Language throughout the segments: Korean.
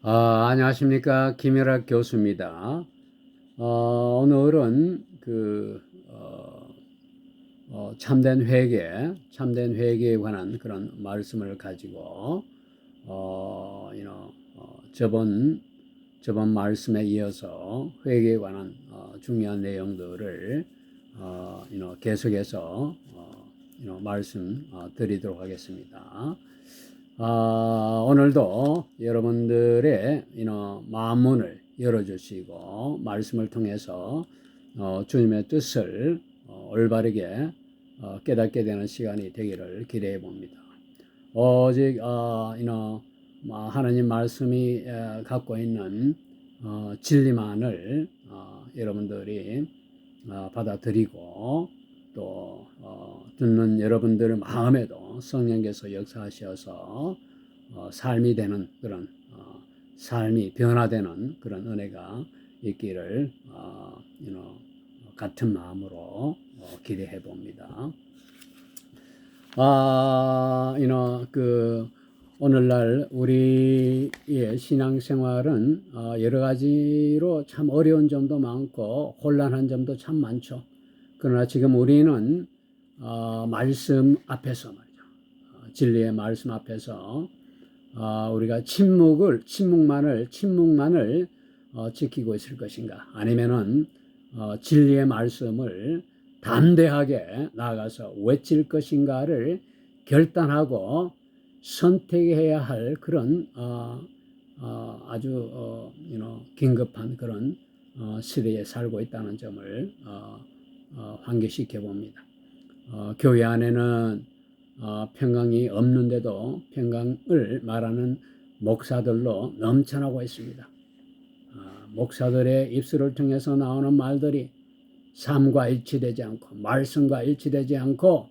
안녕하십니까. 김일학 교수입니다. 오늘은 참된 회개에 관한 그런 말씀을 가지고, 저번 말씀에 이어서 회개에 관한 중요한 내용들을, 계속해서, 말씀 드리도록 하겠습니다. 오늘도 여러분들의 마음문을 열어주시고 말씀을 통해서 주님의 뜻을 올바르게 깨닫게 되는 시간이 되기를 기대해 봅니다. 오직 하나님 말씀이 갖고 있는 진리만을 여러분들이 받아들이고 또 듣는 여러분들의 마음에도 성령께서 역사하셔서 삶이 되는 그런 삶이 변화되는 그런 은혜가 있기를 같은 마음으로 기대해 봅니다. 오늘날 우리의 신앙생활은 여러 가지로 참 어려운 점도 많고 혼란한 점도 참 많죠. 그러나 지금 우리는 말씀 앞에서 말이죠. 진리의 말씀 앞에서 우리가 침묵만을 지키고 있을 것인가, 아니면은 진리의 말씀을 담대하게 나아가서 외칠 것인가를 결단하고 선택해야 할 그런 아주 긴급한 그런 시대에 살고 있다는 점을 환기시켜 봅니다. 교회 안에는 평강이 없는데도 평강을 말하는 목사들로 넘쳐나고 있습니다. 목사들의 입술을 통해서 나오는 말들이 삶과 일치되지 않고 말씀과 일치되지 않고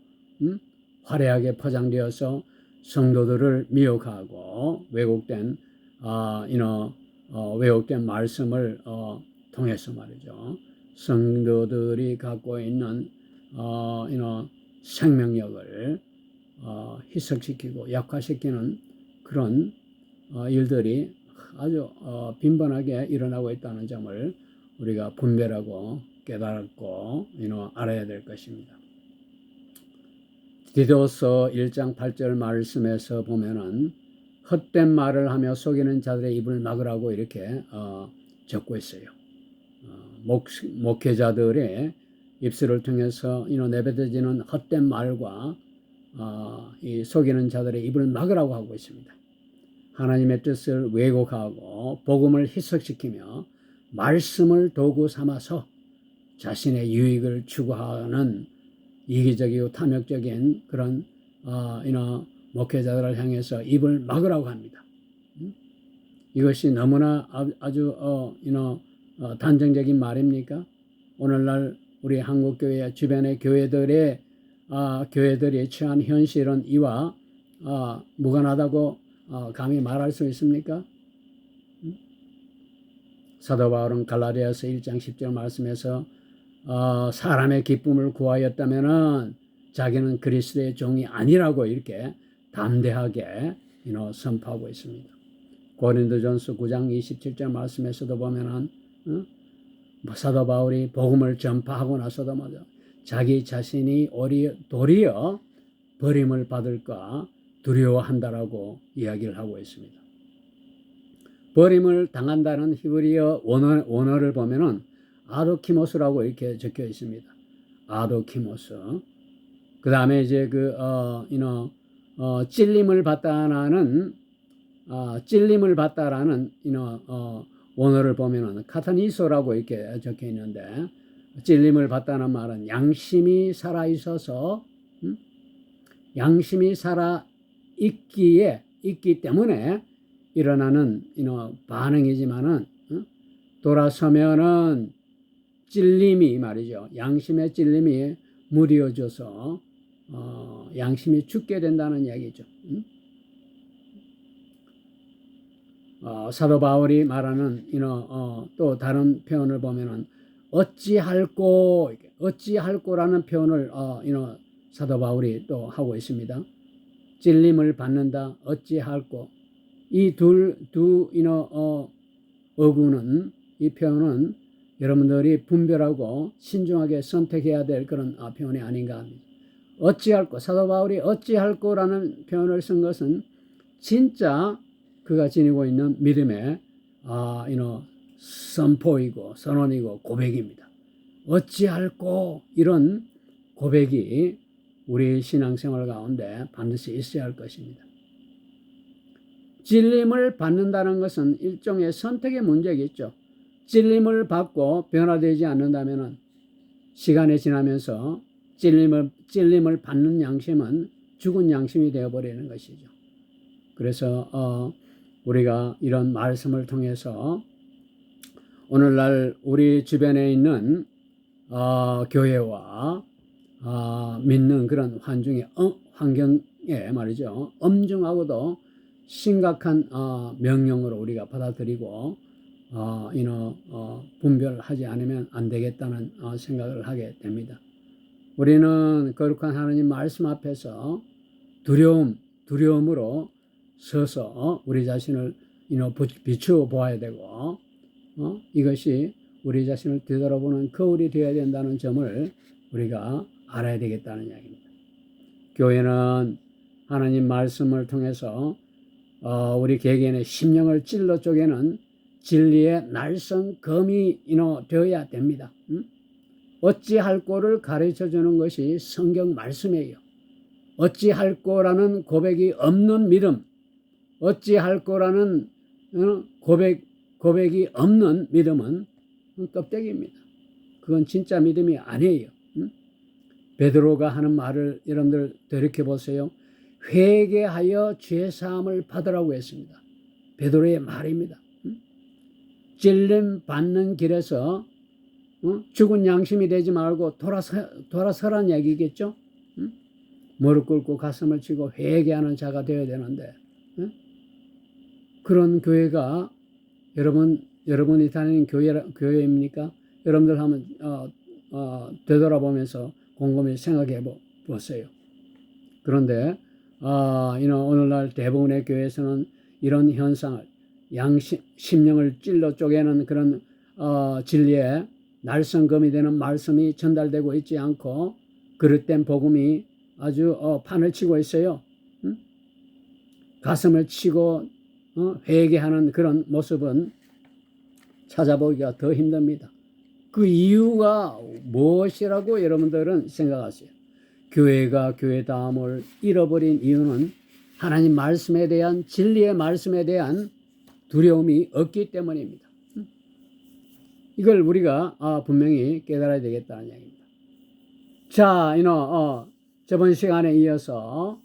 화려하게 포장되어서 성도들을 미혹하고 왜곡된 말씀을 통해서 말이죠. 성도들이 갖고 있는 생명력을 희석시키고 약화시키는 그런 일들이 아주 빈번하게 일어나고 있다는 점을 우리가 분별하고 깨달고 알아야 될 것입니다. 디도서 1장 8절 말씀에서 보면은 헛된 말을 하며 속이는 자들의 입을 막으라고 이렇게 적고 있어요. 목회자들의 입술을 통해서 내뱉어지는 헛된 말과 이 속이는 자들의 입을 막으라고 하고 있습니다. 하나님의 뜻을 왜곡하고 복음을 희석시키며 말씀을 도구 삼아서 자신의 유익을 추구하는 이기적이고 탐욕적인 그런 목회자들을 향해서 입을 막으라고 합니다. 이것이 너무나 아주 단정적인 말입니까? 오늘날 우리 한국교회 주변의 교회들이 처한 현실은 이와 무관하다고 감히 말할 수 있습니까? 사도 바울은 갈라디아서 1장 10절 말씀에서 사람의 기쁨을 구하였다면은 자기는 그리스도의 종이 아니라고 이렇게 담대하게 선포하고 있습니다. 고린도전서 9장 27절 말씀에서도 보면은 사도 바울이 복음을 전파하고 나서도 말이죠. 자기 자신이 도리어 버림을 받을까 두려워한다라고 이야기를 하고 있습니다. 버림을 당한다는 히브리어 원어를 보면은 아도키모스라고 이렇게 적혀 있습니다. 아도키모스. 그 다음에 이제 찔림을 받다라는 원어를 보면은 카타니소라고 이렇게 적혀 있는데, 찔림을 받다는 말은 양심이 살아 있어서 양심이 살아 있기 때문에 일어나는 반응이지만은 돌아서면은 찔림이 말이죠. 양심의 찔림이 무뎌져서 양심이 죽게 된다는 이야기죠. 사도 바울이 말하는 또 다른 표현을 보면은 어찌할꼬라는 표현을 사도 바울이 또 하고 있습니다. 찔림을 받는다, 어찌할꼬. 이 어구는, 이 표현은 여러분들이 분별하고 신중하게 선택해야 될 그런 표현이 아닌가 합니다. 어찌할꼬, 사도 바울이 어찌할꼬라는 표현을 쓴 것은 진짜 그가 지니고 있는 믿음의 선포이고 선언이고 고백입니다. 어찌할꼬, 이런 고백이 우리 신앙생활 가운데 반드시 있어야 할 것입니다. 찔림을 받는다는 것은 일종의 선택의 문제겠죠. 찔림을 받고 변화되지 않는다면 시간이 지나면서 찔림을 받는 양심은 죽은 양심이 되어버리는 것이죠. 그래서 우리가 이런 말씀을 통해서 오늘날 우리 주변에 있는 교회와 믿는 그런 환경에 말이죠, 엄중하고도 심각한 명령으로 우리가 받아들이고 분별하지 않으면 안 되겠다는 생각을 하게 됩니다. 우리는 거룩한 하나님 말씀 앞에서 두려움으로 서서 우리 자신을 비추어 보아야 되고 이것이 우리 자신을 되돌아보는 거울이 되어야 된다는 점을 우리가 알아야 되겠다는 이야기입니다. 교회는 하나님 말씀을 통해서 우리 개개인의 심령을 찔러 쪼개는 진리의 날선 검이 되어야 됩니다. 어찌할꼬를 가르쳐주는 것이 성경 말씀이에요. 어찌할꼬라는 고백이 없는 믿음, 어찌할꼬라는 고백이 없는 믿음은 껍데기입니다. 그건 진짜 믿음이 아니에요. 베드로가 하는 말을 여러분들 돌이켜보세요. 회개하여 죄사함을 받으라고 했습니다. 베드로의 말입니다. 찔림 받는 길에서 죽은 양심이 되지 말고 돌아서란 얘기겠죠. 무릎 꿇고 가슴을 치고 회개하는 자가 되어야 되는데 그런 교회가 여러분이 다니는 교회입니까? 여러분들 한번 되돌아보면서 곰곰이 생각해 보세요. 그런데 오늘날 대부분의 교회에서는 이런 현상을 심령을 찔러 쪼개는 그런 진리에 날선검이 되는 말씀이 전달되고 있지 않고 그릇된 복음이 아주 판을 치고 있어요. 가슴을 치고 회개하는 그런 모습은 찾아보기가 더 힘듭니다. 그 이유가 무엇이라고 여러분들은 생각하세요? 교회가 교회다움을 잃어버린 이유는 하나님 말씀에 대한 진리의 말씀에 대한 두려움이 없기 때문입니다. 이걸 우리가 분명히 깨달아야 되겠다는 이야기입니다. 자, 저번 시간에 이어서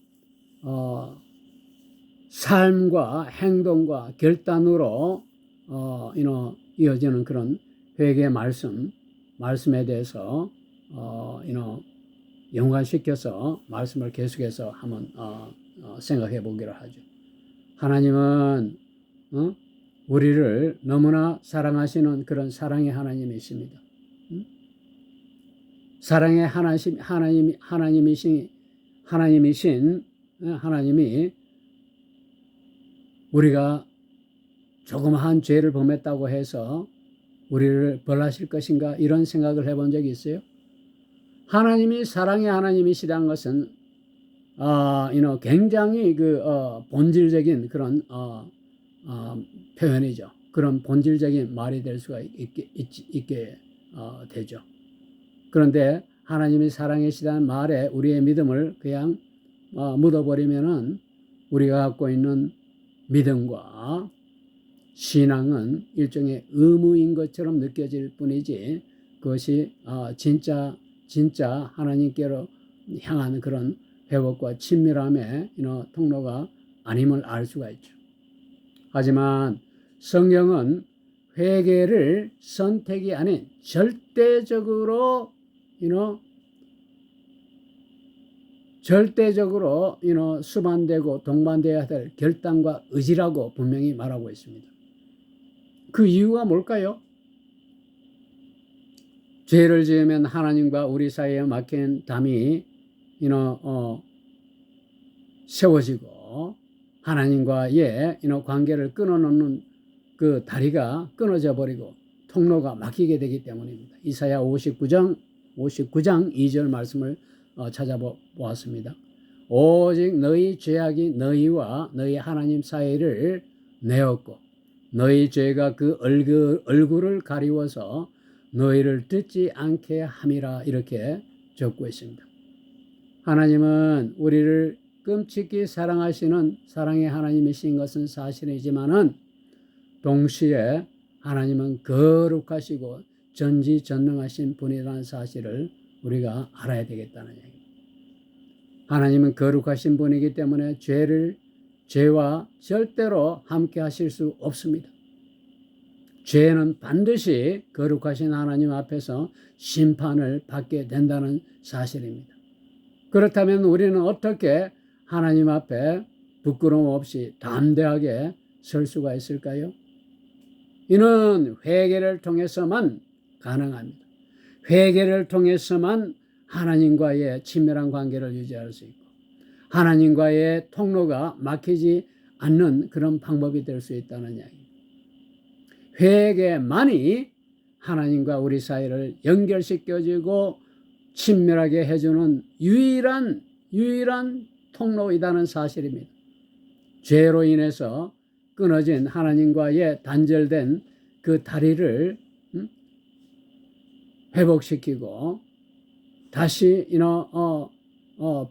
삶과 행동과 결단으로 이어지는 그런 회개의 말씀에 대해서 연관시켜서 말씀을 계속해서 한번 생각해 보기로 하죠. 하나님은 우리를 너무나 사랑하시는 그런 사랑의 하나님이십니다. 사랑의 하나님이신 하나님이 우리가 조그마한 죄를 범했다고 해서 우리를 벌하실 것인가 이런 생각을 해본 적이 있어요? 하나님이 사랑의 하나님이시라는 것은 굉장히 본질적인 그런 표현이죠. 그런 본질적인 말이 될 수가 있게 되죠. 그런데 하나님이 사랑이시다는 말에 우리의 믿음을 그냥 묻어버리면은 우리가 갖고 있는 믿음과 신앙은 일종의 의무인 것처럼 느껴질 뿐이지 그것이 진짜 하나님께로 향하는 그런 회복과 친밀함의 통로가 아님을 알 수가 있죠. 하지만 성경은 회개를 선택이 아닌 절대적으로 수반되고 동반되어야 될 결단과 의지라고 분명히 말하고 있습니다. 그 이유가 뭘까요? 죄를 지으면 하나님과 우리 사이에 막힌 담이 세워지고 하나님과의 관계를 끊어놓는 그 다리가 끊어져 버리고 통로가 막히게 되기 때문입니다. 이사야 59장 2절 말씀을 찾아보았습니다. 오직 너희 죄악이 너희와 너희 하나님 사이를 내었고 너희 죄가 그 얼굴을 가리워서 너희를 듣지 않게 함이라, 이렇게 적고 있습니다. 하나님은 우리를 끔찍히 사랑하시는 사랑의 하나님이신 것은 사실이지만은 동시에 하나님은 거룩하시고 전지전능하신 분이라는 사실을 우리가 알아야 되겠다는 얘기입니다. 하나님은 거룩하신 분이기 때문에 죄와 절대로 함께 하실 수 없습니다. 죄는 반드시 거룩하신 하나님 앞에서 심판을 받게 된다는 사실입니다. 그렇다면 우리는 어떻게 하나님 앞에 부끄러움 없이 담대하게 설 수가 있을까요? 이는 회개를 통해서만 가능합니다. 회개를 통해서만 하나님과의 친밀한 관계를 유지할 수 있고 하나님과의 통로가 막히지 않는 그런 방법이 될 수 있다는 이야기입니다. 회개만이 하나님과 우리 사이를 연결시켜주고 친밀하게 해주는 유일한 통로이다는 사실입니다. 죄로 인해서 끊어진 하나님과의 단절된 그 다리를 회복시키고 다시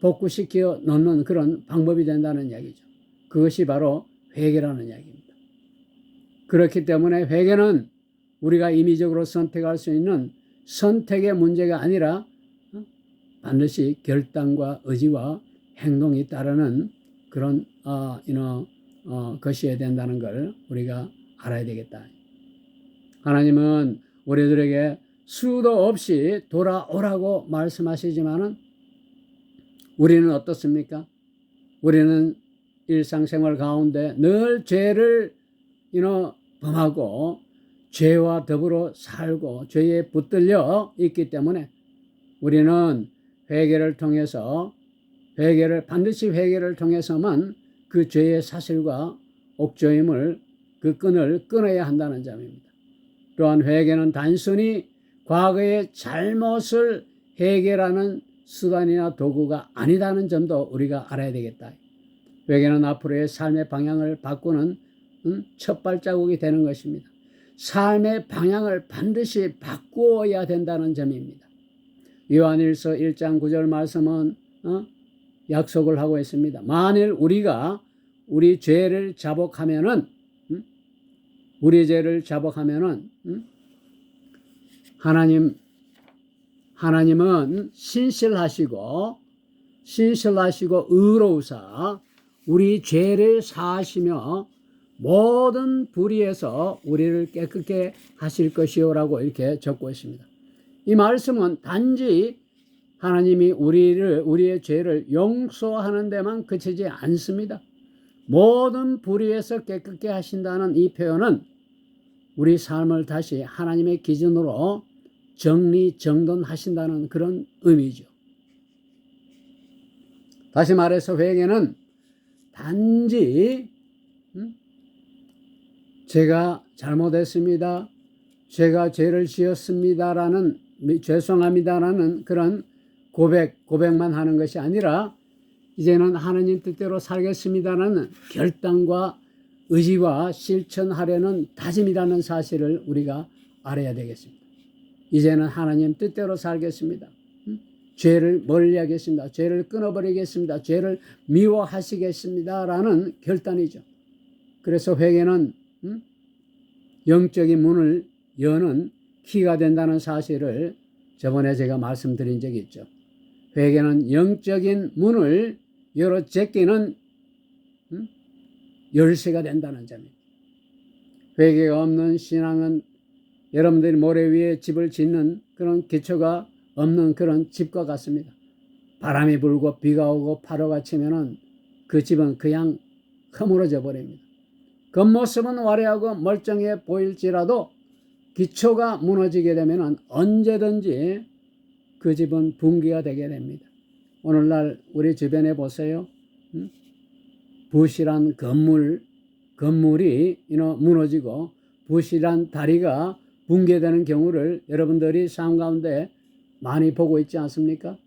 복구시켜 놓는 그런 방법이 된다는 이야기죠. 그것이 바로 회개라는 이야기입니다. 그렇기 때문에 회개는 우리가 임의적으로 선택할 수 있는 선택의 문제가 아니라 반드시 결단과 의지와 행동이 따르는 그런 것이어야 된다는 걸 우리가 알아야 되겠다. 하나님은 우리들에게 수도 없이 돌아오라고 말씀하시지만은 우리는 어떻습니까? 우리는 일상생활 가운데 늘 죄를 범하고 죄와 더불어 살고 죄에 붙들려 있기 때문에 우리는 반드시 회개를 통해서만 그 죄의 사실과 옥조임을 그 끈을 끊어야 한다는 점입니다. 또한 회개는 단순히 과거의 잘못을 해결하는 수단이나 도구가 아니다는 점도 우리가 알아야 되겠다. 회개는 앞으로의 삶의 방향을 바꾸는 첫 발자국이 되는 것입니다. 삶의 방향을 반드시 바꾸어야 된다는 점입니다. 요한일서 1장 9절 말씀은 약속을 하고 있습니다. 만일 우리가 우리 죄를 자복하면은 하나님은 신실하시고 의로우사 우리 죄를 사하시며 모든 불의에서 우리를 깨끗게 하실 것이요라고 이렇게 적고 있습니다. 이 말씀은 단지 하나님이 우리의 죄를 용서하는 데만 그치지 않습니다. 모든 불의에서 깨끗게 하신다는 이 표현은 우리 삶을 다시 하나님의 기준으로 정리정돈하신다는 그런 의미죠. 다시 말해서 회개는 단지 제가 잘못했습니다, 제가 죄를 지었습니다라는 죄송합니다라는 그런 고백만 하는 것이 아니라 이제는 하나님 뜻대로 살겠습니다라는 결단과 의지와 실천하려는 다짐이라는 사실을 우리가 알아야 되겠습니다. 이제는 하나님 뜻대로 살겠습니다. 죄를 멀리하겠습니다. 죄를 끊어버리겠습니다. 죄를 미워하시겠습니다라는 결단이죠. 그래서 회개는 영적인 문을 여는 키가 된다는 사실을 저번에 제가 말씀드린 적이 있죠. 회개는 영적인 문을 열어 제끼는 열쇠가 된다는 점입니다. 회개가 없는 신앙은 여러분들이 모래 위에 집을 짓는 그런 기초가 없는 그런 집과 같습니다. 바람이 불고 비가 오고 파도가 치면은 그 집은 그냥 허물어져 버립니다. 겉모습은 화려하고 멀쩡해 보일지라도 기초가 무너지게 되면 언제든지 그 집은 붕괴가 되게 됩니다. 오늘날 우리 주변에 보세요. 부실한 건물이 무너지고 부실한 다리가 붕괴되는 경우를 여러분들이 삶 가운데 많이 보고 있지 않습니까?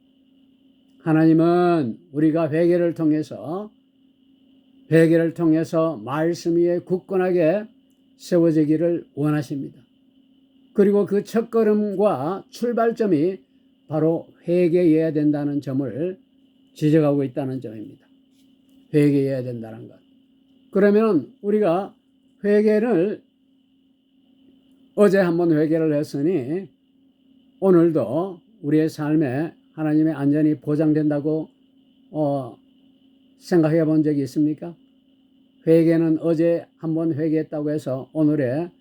하나님은 우리가 회개를 통해서 말씀 위에 굳건하게 세워지기를 원하십니다. 그리고 그 첫걸음과 출발점이 바로 회개해야 된다는 점을 지적하고 있다는 점입니다. 회개해야 된다는 것. 그러면 우리가 회개를 어제 한번 회개를 했으니 오늘도 우리의 삶에 하나님의 안전이 보장된다고 생각해 본 적이 있습니까? 회개는 어제 한번 회개했다고 해서 오늘의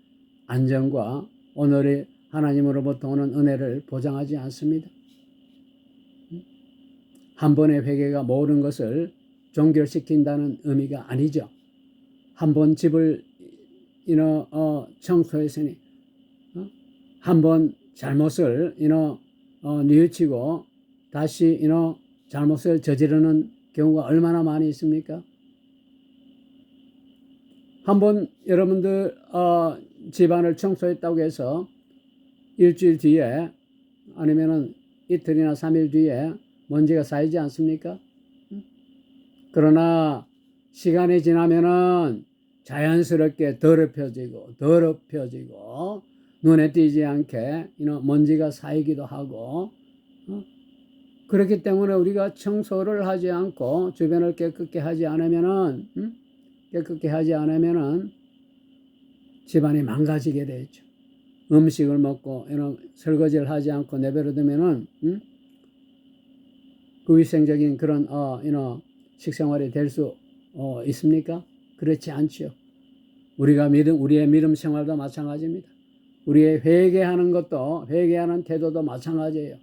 안전과 오늘의 하나님으로부터 오는 은혜를 보장하지 않습니다. 한 번의 회개가 모든 것을 종결시킨다는 의미가 아니죠. 한 번 집을 청소했으니 한 번 잘못을 뉘우치고 다시 잘못을 저지르는 경우가 얼마나 많이 있습니까? 한번 여러분들 집안을 청소했다고 해서 일주일 뒤에 아니면은 이틀이나 3일 뒤에 먼지가 쌓이지 않습니까? 그러나 시간이 지나면은 자연스럽게 더럽혀지고 눈에 띄지 않게 먼지가 쌓이기도 하고 그렇기 때문에 우리가 청소를 하지 않고 주변을 깨끗게 하지 않으면은 집안이 망가지게 되죠. 음식을 먹고 설거지를 하지 않고 내버려두면은 그 위생적인 그런 식생활이 될 수 있습니까? 그렇지 않죠. 우리의 믿음 생활도 마찬가지입니다. 우리의 회개하는 태도도 마찬가지예요.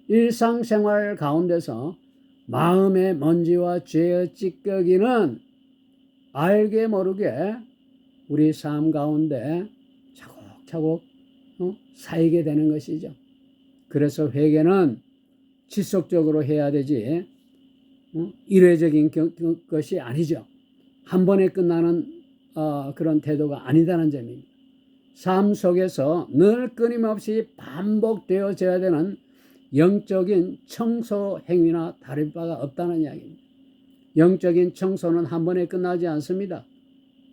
일상생활 가운데서 마음의 먼지와 죄의 찌꺼기는 알게 모르게 우리 삶 가운데 차곡차곡 쌓이게 되는 것이죠. 그래서 회개는 지속적으로 해야 되지 일회적인 것이 아니죠. 한 번에 끝나는 그런 태도가 아니다는 점입니다. 삶 속에서 늘 끊임없이 반복되어져야 되는 영적인 청소 행위나 다를 바가 없다는 이야기입니다. 영적인 청소는 한 번에 끝나지 않습니다.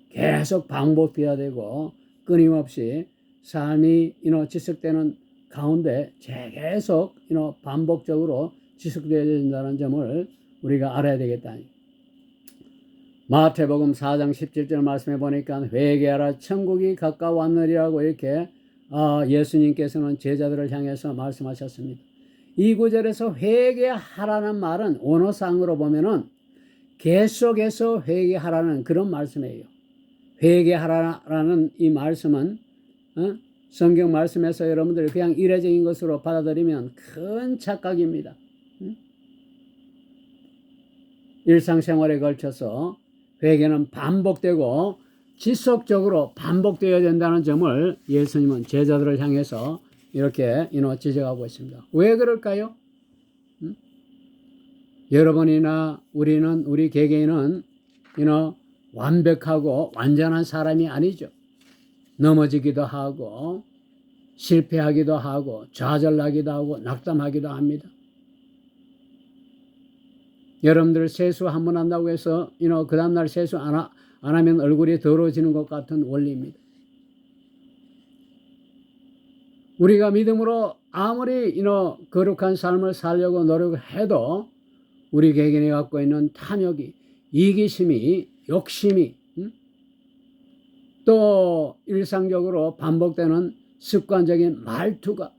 계속 반복되어야 되고 끊임없이 삶이 지속되는 가운데 계속 반복적으로 지속되어야 된다는 점을 우리가 알아야 되겠다. 마태복음 4장 17절 말씀해 보니까 회개하라 천국이 가까웠느니라고 이렇게 예수님께서는 제자들을 향해서 말씀하셨습니다. 이 구절에서 회개하라는 말은 원어상으로 보면은 계속해서 회개하라는 그런 말씀이에요. 회개하라는 이 말씀은 성경 말씀에서 여러분들이 그냥 일회적인 것으로 받아들이면 큰 착각입니다. 일상생활에 걸쳐서 회개는 반복되고 지속적으로 반복되어야 된다는 점을 예수님은 제자들을 향해서 이렇게 지적하고 있습니다. 왜 그럴까요? 여러분이나 우리 개개인은 완벽하고 완전한 사람이 아니죠. 넘어지기도 하고 실패하기도 하고 좌절하기도 하고 낙담하기도 합니다. 여러분들 세수 한 번 한다고 해서 그 다음날 세수 안 하면 얼굴이 더러워지는 것 같은 원리입니다. 우리가 믿음으로 아무리 거룩한 삶을 살려고 노력해도 우리 개개인이 갖고 있는 탐욕이, 이기심이, 욕심이 또 일상적으로 반복되는 습관적인 말투가,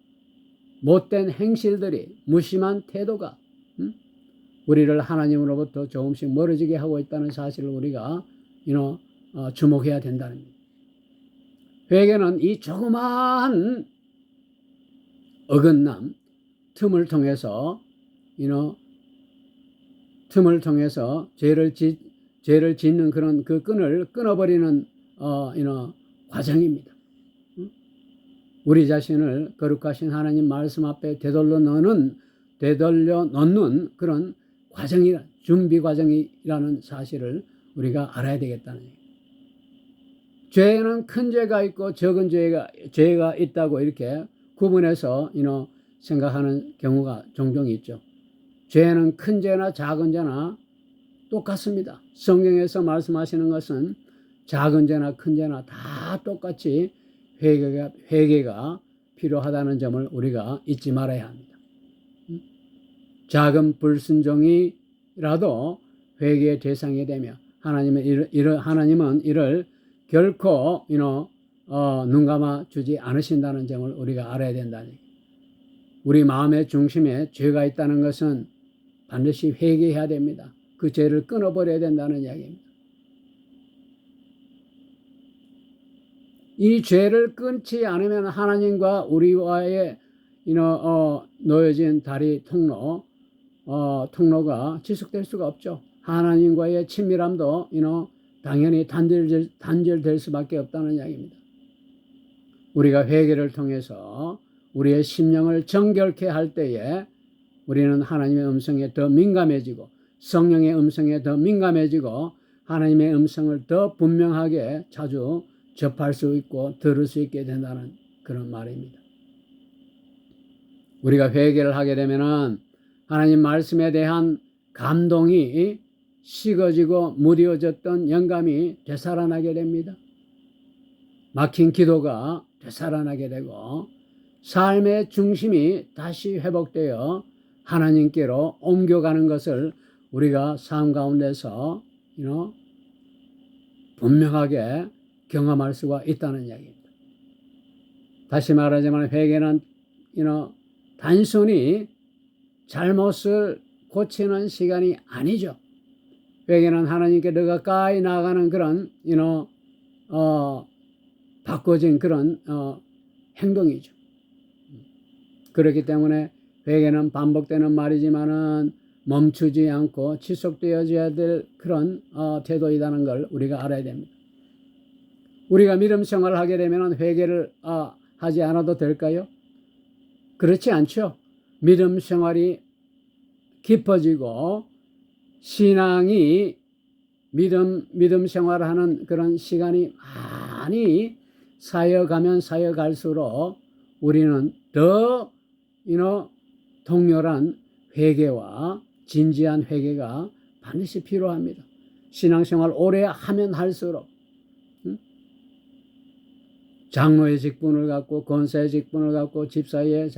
못된 행실들이, 무심한 태도가 우리를 하나님으로부터 조금씩 멀어지게 하고 있다는 사실을 우리가 주목해야 된다는 겁니다. 회개는 이 조그마한 어긋남, 틈을 통해서 죄를 짓는 그런 그 끈을 끊어버리는 과정입니다. 우리 자신을 거룩하신 하나님 말씀 앞에 되돌려 넣는 그런 준비 과정이라는 사실을 우리가 알아야 되겠다는 얘기예요. 죄에는 큰 죄가 있고 적은 죄가 있다고 이렇게 구분해서 생각하는 경우가 종종 있죠. 죄는 큰 죄나 작은 죄나 똑같습니다. 성경에서 말씀하시는 것은 작은 죄나 큰 죄나 다 똑같이 회개가 필요하다는 점을 우리가 잊지 말아야 합니다. 작은 불순종이라도 회개의 대상이 되며 하나님은 이를 결코 눈 감아 주지 않으신다는 점을 우리가 알아야 된다는 얘기예요. 우리 마음의 중심에 죄가 있다는 것은 반드시 회개해야 됩니다. 그 죄를 끊어버려야 된다는 이야기입니다. 이 죄를 끊지 않으면 하나님과 우리와의 놓여진 다리 통로가 지속될 수가 없죠. 하나님과의 친밀함도 당연히 단절될 수밖에 없다는 이야기입니다. 우리가 회개를 통해서 우리의 심령을 정결케 할 때에 우리는 하나님의 음성에 더 민감해지고 성령의 음성에 더 민감해지고 하나님의 음성을 더 분명하게 자주 접할 수 있고 들을 수 있게 된다는 그런 말입니다. 우리가 회개를 하게 되면은 하나님 말씀에 대한 감동이 식어지고 무뎌졌던 영감이 되살아나게 됩니다. 막힌 기도가 되살아나게 되고 삶의 중심이 다시 회복되어 하나님께로 옮겨가는 것을 우리가 삶 가운데서 분명하게 경험할 수가 있다는 이야기입니다. 다시 말하자면 회개는 단순히 잘못을 고치는 시간이 아니죠. 회개는 하나님께 더 가까이 나아가는 그런 바꿔진 그런 행동이죠. 그렇기 때문에 회개는 반복되는 말이지만은 멈추지 않고 지속되어져야 될 그런 태도이라는 걸 우리가 알아야 됩니다. 우리가 믿음 생활을 하게 되면 회개를 하지 않아도 될까요? 그렇지 않죠. 믿음 생활이 깊어지고 신앙이 믿음 생활을 하는 그런 시간이 많이 쌓여갈수록 우리는 더 통렬한 회개와 진지한 회개가 반드시 필요합니다. 신앙생활 오래 하면 할수록 장로의 직분을 갖고 권사의 직분을 갖고 집사의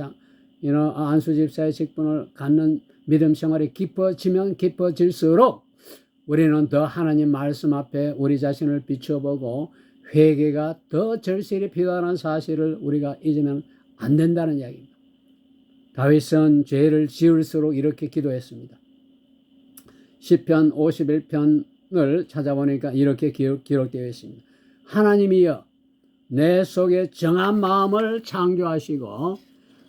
안수 집사의 직분을 갖는 믿음 생활이 깊어지면 깊어질수록 우리는 더 하나님 말씀 앞에 우리 자신을 비춰보고 회개가 더 절실히 필요한 사실을 우리가 잊으면 안 된다는 이야기입니다. 다윗은 죄를 지을수록 이렇게 기도했습니다. 시편 51편을 찾아보니까 이렇게 기록되어 있습니다. 하나님이여 내 속에 정한 마음을 창조하시고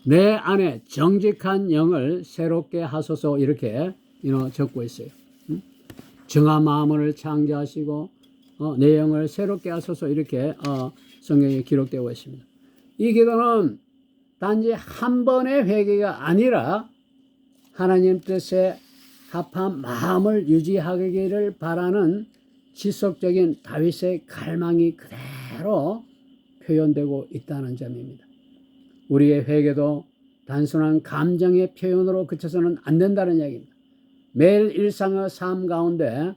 내 안에 정직한 영을 새롭게 하소서 이렇게 적고 있어요. 정한 마음을 창조하시고 내 영을 새롭게 하소서 이렇게 성경에 기록되고 있습니다. 이 기도는 단지 한 번의 회개가 아니라 하나님 뜻에 합한 마음을 유지하기를 바라는 지속적인 다윗의 갈망이 그대로 표현되고 있다는 점입니다. 우리의 회개도 단순한 감정의 표현으로 그쳐서는 안 된다는 이야기입니다. 매일 일상의 삶 가운데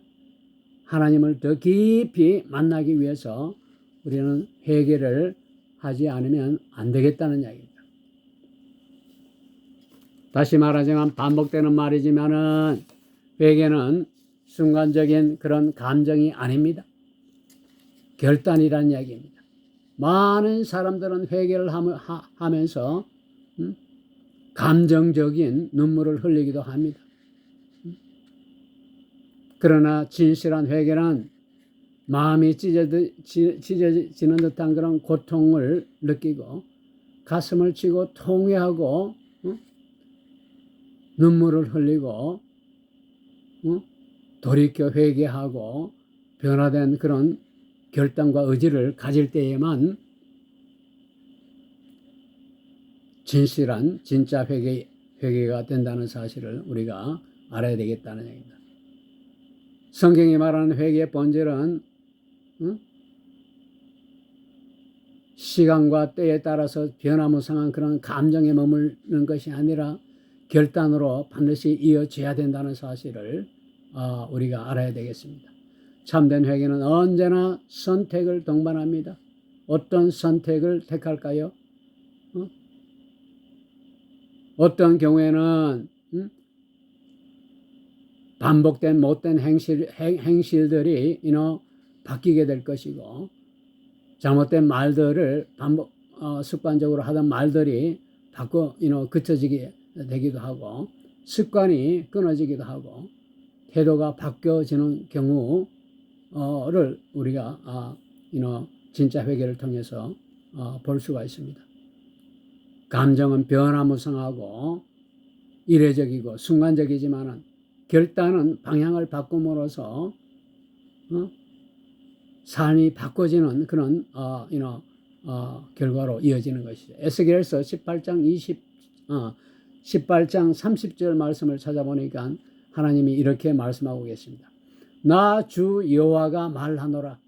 하나님을 더 깊이 만나기 위해서 우리는 회개를 하지 않으면 안 되겠다는 이야기입니다. 다시 말하자면 반복되는 말이지만은 회개는 순간적인 그런 감정이 아닙니다. 결단이라는 이야기입니다. 많은 사람들은 회개를 하면서 감정적인 눈물을 흘리기도 합니다. 그러나 진실한 회개는 마음이 찢어지는 듯한 그런 고통을 느끼고 가슴을 치고 통회하고 눈물을 흘리고 돌이켜 회개하고 변화된 그런 결단과 의지를 가질 때에만 진실한 진짜 회개가 된다는 사실을 우리가 알아야 되겠다는 얘기입니다. 성경이 말하는 회개의 본질은 시간과 때에 따라서 변화무쌍한 그런 감정에 머무르는 것이 아니라 결단으로 반드시 이어져야 된다는 사실을 우리가 알아야 되겠습니다. 참된 회개는 언제나 선택을 동반합니다. 어떤 선택을 택할까요? 어떤 경우에는 반복된 못된 행실들이 바뀌게 될 것이고, 잘못된 말들을 습관적으로 하던 말들이 그쳐지게 되기도 하고, 습관이 끊어지기도 하고, 태도가 바뀌어지는 경우를 우리가 진짜 회개를 통해서 볼 수가 있습니다. 감정은 변화무쌍하고 이례적이고 순간적이지만은 결단은 방향을 바꿈으로써 삶이 바꿔지는 그런 결과로 이어지는 것이죠. 에스겔서 18장 30절 말씀을 찾아보니까 하나님이 이렇게 말씀하고 계십니다. 나 주 여호와가 말하노라.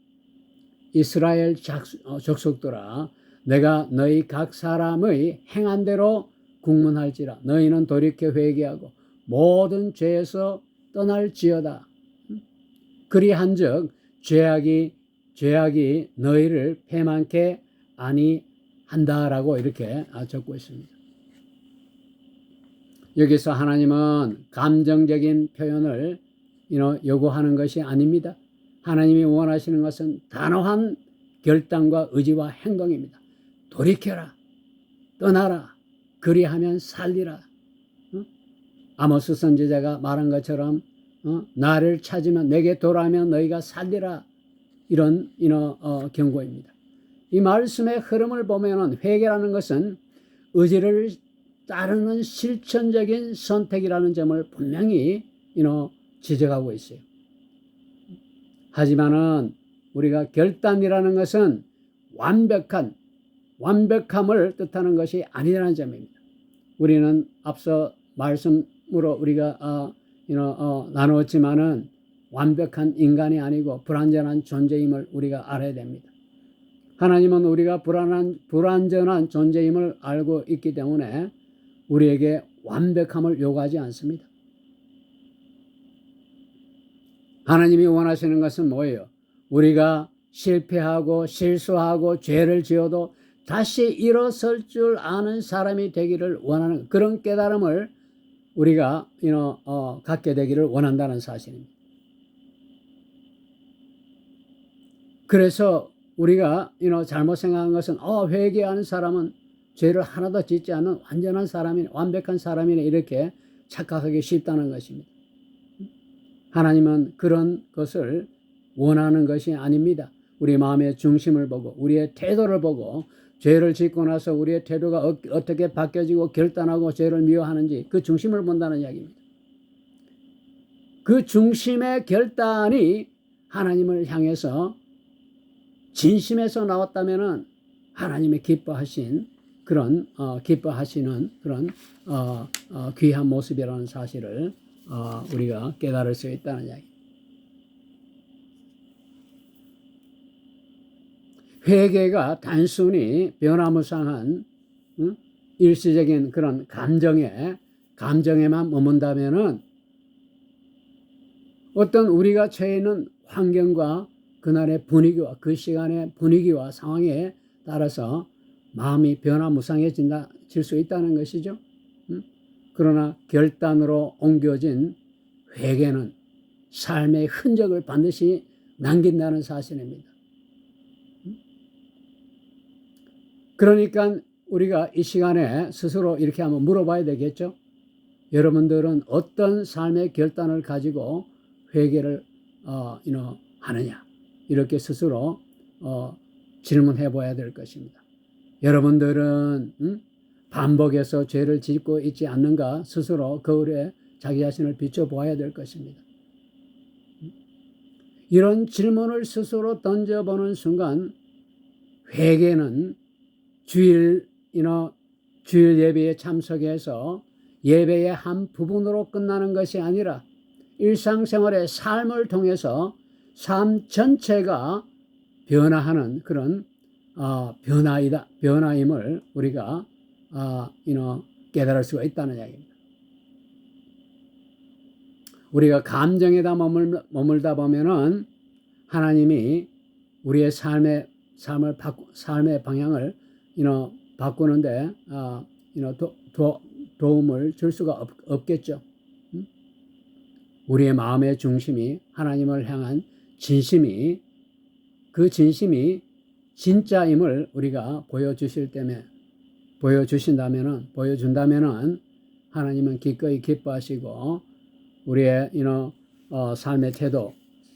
이스라엘 족속들아, 내가 너희 각 사람의 행한 대로 국문할지라. 너희는 돌이켜 회개하고 모든 죄에서 떠날지어다. 그리한즉 죄악이 너희를 패만케 아니한다라고 이렇게 적고 있습니다. 여기서 하나님은 감정적인 표현을 요구하는 것이 아닙니다. 하나님이 원하시는 것은 단호한 결단과 의지와 행동입니다. 돌이켜라, 떠나라, 그리하면 살리라. 아모스 선지자가 말한 것처럼 나를 찾으면, 내게 돌아오면 너희가 살리라, 이런 경고입니다. 이 말씀의 흐름을 보면은 회개라는 것은 의지를 따르는 실천적인 선택이라는 점을 분명히 지적하고 있어요. 하지만은 우리가 결단이라는 것은 완벽함을 뜻하는 것이 아니라는 점입니다. 우리는 앞서 말씀으로 우리가 나누었지만은 완벽한 인간이 아니고 불완전한 존재임을 우리가 알아야 됩니다. 하나님은 우리가 불완전한 존재임을 알고 있기 때문에 우리에게 완벽함을 요구하지 않습니다. 하나님이 원하시는 것은 뭐예요? 우리가 실패하고 실수하고 죄를 지어도 다시 일어설 줄 아는 사람이 되기를 원하는 그런 깨달음을 우리가 갖게 되기를 원한다는 사실입니다. 그래서 우리가 잘못 생각한 것은 회개하는 사람은 죄를 하나도 짓지 않는 완전한 사람이네, 완벽한 우리는 이렇게 착각하기 쉽다는 것입니다. 하나님은 그런 것을 원하는 것이 아닙니다. 우리 마음의 중심을 보고 우리의 태도를 보고 죄를 짓고 나서 우리의 태도가 어떻게 바뀌어지고 결단하고 죄를 미워하는지 그 중심을 본다는 이야기입니다. 그 중심의 결단이 하나님을 향해서 진심에서 나왔다면은 하나님의 기뻐하시는 그런 귀한 모습이라는 사실을 우리가 깨달을 수 있다는 이야기. 회개가 단순히 변화무쌍한 일시적인 그런 감정에만 머문다면은 어떤 우리가 처해 있는 환경과 그날의 분위기와 그 시간의 분위기와 상황에 따라서 마음이 변화무쌍해질 수 있다는 것이죠. 그러나 결단으로 옮겨진 회개는 삶의 흔적을 반드시 남긴다는 사실입니다. 그러니까 우리가 이 시간에 스스로 이렇게 한번 물어봐야 되겠죠. 여러분들은 어떤 삶의 결단을 가지고 회개를 하느냐, 이렇게 스스로 질문해 봐야 될 것입니다. 여러분들은 반복해서 죄를 짓고 있지 않는가 스스로 거울에 자기 자신을 비춰보아야 될 것입니다. 이런 질문을 스스로 던져보는 순간 회개는 주일 예배에 참석해서 예배의 한 부분으로 끝나는 것이 아니라 일상생활의 삶을 통해서 삶 전체가 변화하는 그런 변화임을 우리가 깨달을 수가 있다는 이야기입니다. 우리가 감정에다 머물다 보면은 하나님이 우리의 삶의 방향을 바꾸는데 도움을 줄 수가 없겠죠. 우리의 마음의 중심이 하나님을 향한 진심이 그 진심이 진짜임을 우리가 보여준다면은 하나님은 기꺼이 기뻐하시고 우리의 삶의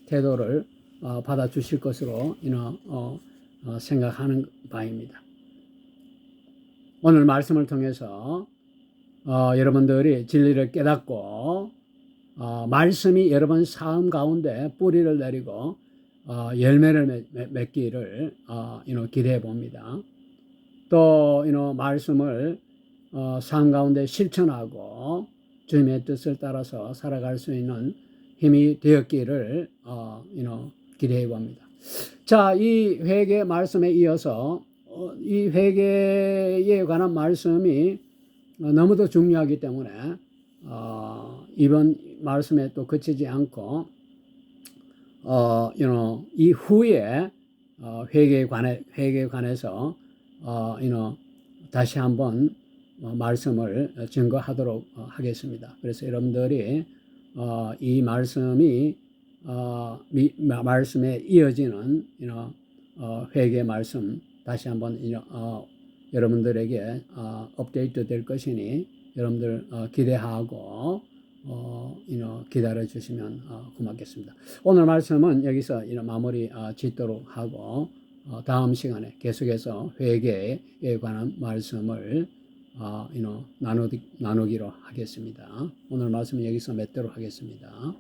태도를 받아주실 것으로 생각하는 바입니다. 오늘 말씀을 통해서 여러분들이 진리를 깨닫고 말씀이 여러분 삶 가운데 뿌리를 내리고 열매를 맺기를 기대해 봅니다. 또 말씀을 삶 가운데 실천하고 주님의 뜻을 따라서 살아갈 수 있는 힘이 되었기를 기대해 봅니다. 자, 이 회개 말씀에 이어서 이 회개에 관한 말씀이 너무도 중요하기 때문에 이번 말씀에 또 그치지 않고 이후에 회개에 관해서 다시 한번 말씀을 증거하도록 하겠습니다. 그래서 여러분들이 이 말씀에 이어지는 회개 말씀 다시 한번 여러분들에게 업데이트 될 것이니 여러분들 기대하고 기다려 주시면 고맙겠습니다. 오늘 말씀은 여기서 마무리 짓도록 하고 다음 시간에 계속해서 회개에 관한 말씀을 나누기로 하겠습니다. 오늘 말씀은 여기서 맺도록 하겠습니다.